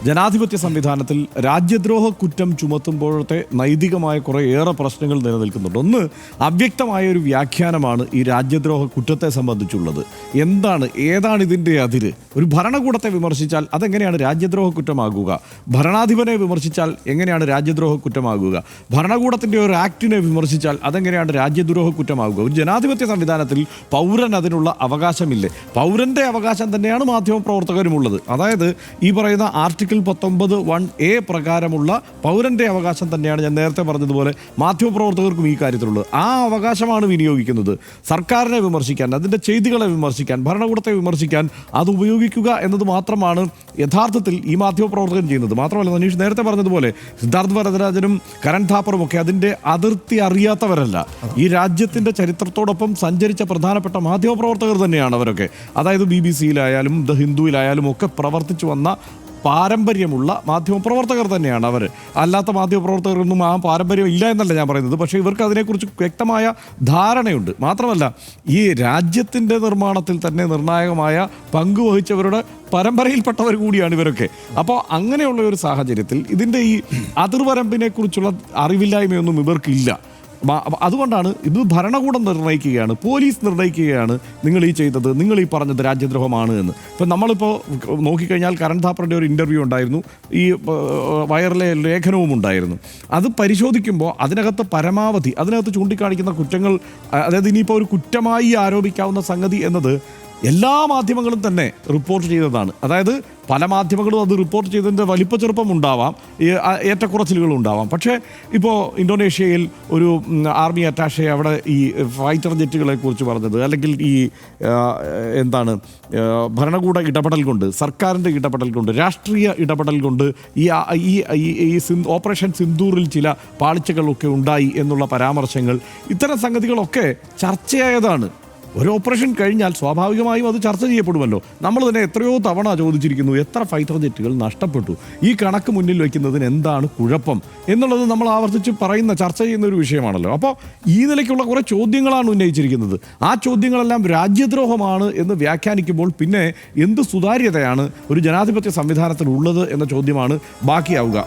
ജനാധിപത്യ സംവിധാനത്തിൽ രാജ്യദ്രോഹ കുറ്റം ചുമത്തുമ്പോഴത്തെ നൈതികമായ കുറേയേറെ പ്രശ്നങ്ങൾ നിലനിൽക്കുന്നുണ്ട്. ഒന്ന്, അവ്യക്തമായ ഒരു വ്യാഖ്യാനമാണ് ഈ രാജ്യദ്രോഹ കുറ്റത്തെ സംബന്ധിച്ചുള്ളത്. ഏതാണ് ഇതിൻ്റെ അതിര്? ഒരു ഭരണകൂടത്തെ വിമർശിച്ചാൽ അതെങ്ങനെയാണ് രാജ്യദ്രോഹ കുറ്റമാകുക? ഭരണാധിപനെ വിമർശിച്ചാൽ എങ്ങനെയാണ് രാജ്യദ്രോഹ കുറ്റമാകുക? ഭരണകൂടത്തിൻ്റെ ഒരു ആക്ടിനെ വിമർശിച്ചാൽ അതെങ്ങനെയാണ് രാജ്യദ്രോഹ കുറ്റമാകുക? ഒരു ജനാധിപത്യ സംവിധാനത്തിൽ പൗരൻ അതിനുള്ള അവകാശമില്ലേ? പൗരൻ്റെ അവകാശം തന്നെയാണ് മാധ്യമപ്രവർത്തകരുമുള്ളത്. അതായത് ഈ പറയുന്ന ആർട്ടിക്കിൾ 19(1)A പ്രകാരമുള്ള പൗരൻ്റെ അവകാശം തന്നെയാണ് ഞാൻ നേരത്തെ പറഞ്ഞതുപോലെ മാധ്യമപ്രവർത്തകർക്കും ഈ കാര്യത്തിലുള്ളത്. ആ അവകാശമാണ് വിനിയോഗിക്കുന്നത്. സർക്കാരിനെ വിമർശിക്കാൻ, അതിൻ്റെ ചെയ്തികളെ വിമർശിക്കാൻ, ഭരണകൂടത്തെ വിമർശിക്കാൻ അത് ഉപയോഗിക്കുക എന്നത് മാത്രമാണ് യഥാർത്ഥത്തിൽ ഈ മാധ്യമപ്രവർത്തകൻ ചെയ്യുന്നത്. മാത്രമല്ല, മനീഷ് നേരത്തെ പറഞ്ഞതുപോലെ സിദ്ധാർത്ഥ് വരദരാജനും കരൺ ഥാപ്പറും ഒക്കെ അതിൻ്റെ അതിർത്തി അറിയാത്തവരല്ല. ഈ രാജ്യത്തിൻ്റെ ചരിത്രത്തോടൊപ്പം സഞ്ചരിച്ച പ്രധാനപ്പെട്ട മാധ്യമപ്രവർത്തകർ തന്നെയാണ് അവരൊക്കെ. അതായത് BBC-യിലായാലും ദ ഹിന്ദുവിലായാലും ഒക്കെ പ്രവർത്തിച്ചു വന്ന പാരമ്പര്യമുള്ള മാധ്യമപ്രവർത്തകർ തന്നെയാണ് അവർ. അല്ലാത്ത മാധ്യമപ്രവർത്തകരൊന്നും ആ പാരമ്പര്യം ഇല്ല എന്നല്ല ഞാൻ പറയുന്നത്. പക്ഷേ ഇവർക്ക് അതിനെക്കുറിച്ച് വ്യക്തമായ ധാരണയുണ്ട്. മാത്രമല്ല, ഈ രാജ്യത്തിൻ്റെ നിർമ്മാണത്തിൽ തന്നെ നിർണായകമായ പങ്കുവഹിച്ചവരുടെ പരമ്പരയിൽപ്പെട്ടവർ കൂടിയാണ് ഇവരൊക്കെ. അപ്പോൾ അങ്ങനെയുള്ള ഒരു സാഹചര്യത്തിൽ ഇതിൻ്റെ ഈ അതിർവരമ്പിനെക്കുറിച്ചുള്ള അറിവില്ലായ്മയൊന്നും ഇവർക്കില്ല. അതുകൊണ്ടാണ് ഇത് ഭരണകൂടം നിർണ്ണയിക്കുകയാണ്, പോലീസ് നിർണ്ണയിക്കുകയാണ് നിങ്ങൾ ഈ ചെയ്തത്, നിങ്ങൾ ഈ പറഞ്ഞത് രാജ്യദ്രോഹമാണ് എന്ന്. ഇപ്പം നമ്മളിപ്പോൾ നോക്കിക്കഴിഞ്ഞാൽ കരൺ ഥാപ്പറിൻ്റെ ഒരു ഇൻ്റർവ്യൂ ഉണ്ടായിരുന്നു, ഈ വയറിലെ ലേഖനവും ഉണ്ടായിരുന്നു. അത് പരിശോധിക്കുമ്പോൾ അതിനകത്ത് ചൂണ്ടിക്കാണിക്കുന്ന കുറ്റങ്ങൾ, അതായത് ഇനിയിപ്പോൾ ഒരു കുറ്റമായി ആരോപിക്കാവുന്ന സംഗതി എന്നത് എല്ലാ മാധ്യമങ്ങളും തന്നെ റിപ്പോർട്ട് ചെയ്തതാണ്. അതായത് പല മാധ്യമങ്ങളും അത് റിപ്പോർട്ട് ചെയ്തതിൻ്റെ വലിപ്പ ചെറുപ്പം ഉണ്ടാവാം, ഏറ്റക്കുറച്ചിലുകൾ ഉണ്ടാവാം. പക്ഷേ ഇപ്പോൾ ഇന്തോനേഷ്യയിൽ ഒരു ആർമി അറ്റാഷെ അവിടെ ഈ ഫൈറ്റർ ജെറ്റുകളെ കുറിച്ച് പറഞ്ഞത്, അല്ലെങ്കിൽ ഈ ഭരണകൂട ഇടപെടൽ കൊണ്ട്, സർക്കാരിൻ്റെ ഇടപെടൽ കൊണ്ട്, രാഷ്ട്രീയ ഇടപെടൽ കൊണ്ട് ഈ ഓപ്പറേഷൻ സിന്ദൂറിൽ ചില പാളിച്ചകളൊക്കെ ഉണ്ടായി എന്നുള്ള പരാമർശങ്ങൾ, ഇത്തരം സംഗതികളൊക്കെ ചർച്ചയായതാണ്. ഒരു ഓപ്പറേഷൻ കഴിഞ്ഞാൽ സ്വാഭാവികമായും അത് ചർച്ച ചെയ്യപ്പെടുമല്ലോ. നമ്മൾ തന്നെ എത്രയോ തവണ ചോദിച്ചിരിക്കുന്നു, എത്ര ഫൈറ്റർ ജെറ്റുകൾ നഷ്ടപ്പെട്ടു, ഈ കണക്ക് മുന്നിൽ വയ്ക്കുന്നതിന് എന്താണ് കുഴപ്പം എന്നുള്ളത് നമ്മൾ ആവർത്തിച്ച് ചർച്ച ചെയ്യുന്ന ഒരു വിഷയമാണല്ലോ. അപ്പോൾ ഈ നിലയ്ക്കുള്ള കുറേ ചോദ്യങ്ങളാണ് ഉന്നയിച്ചിരിക്കുന്നത്. ആ ചോദ്യങ്ങളെല്ലാം രാജ്യദ്രോഹമാണ് എന്ന് വ്യാഖ്യാനിക്കുമ്പോൾ പിന്നെ എന്ത് സുതാര്യതയാണ് ഒരു ജനാധിപത്യ സംവിധാനത്തിൽ ഉള്ളത് എന്ന ചോദ്യമാണ് ബാക്കിയാവുക.